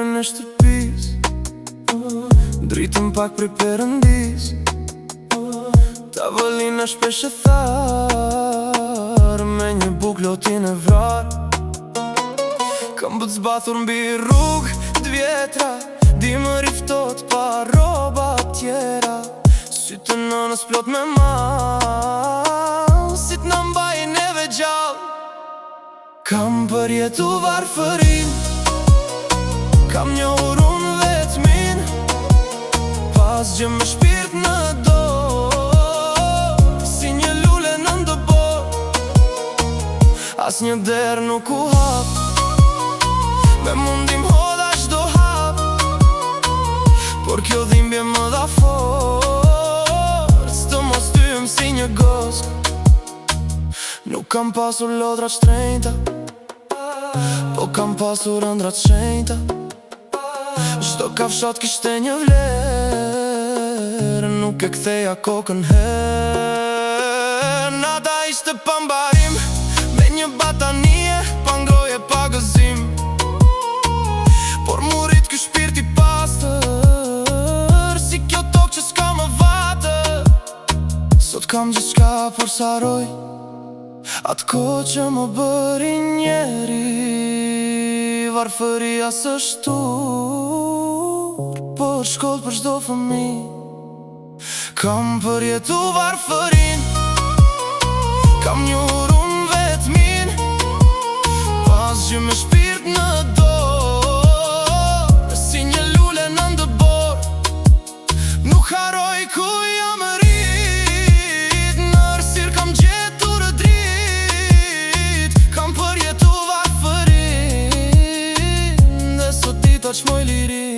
derën e shtëpis, dritëm pak prej Perëndis. Tavolina shpesh e tharë, me një buk lotin e vrarë. Këmbët zbathur mbi rrugë t'vjetra, dimëri ftohtë pa rroba tjera. Sytë nënës plot me mall, si t'na mbajnë neve gjallë. Kam përjetu varfërin, kam njohur unë vetmin, pas gjë me shpirt në dorë, si një lule në ndëbor. As një derë nuk u hap, me mundim hodha çdo hap, por kjo dhimbje më dha forcë të mos tyem si një gosk. Nuk kam pasur lodra shtrenjta, po kam pasur ëndra t'shenjta. Çdo kafshat kishte një vlerë, nuk e ktheja kokën herë. Nata ishte pa mbarim, me një batanie, pa ngroje, pa gëzim. Por mu rrit ky shpirt i pastër, si kjo tokë që s'ka më vatër. Sot kam gjithçka por s'harroj atë kohë që më bëri njeri. Varfëria s'është turp, por shkollë për çdo fëmijë. Kam përjetu varfërin, kam njohur unë vetmin, pas gjë me shpirt në dorë, si një lule në ndëbor. Nuk harroj ku jam rrit, në errësirë kam gjetur dritë. Kam përjetu varfërin, dhe sot dita çmoj liri.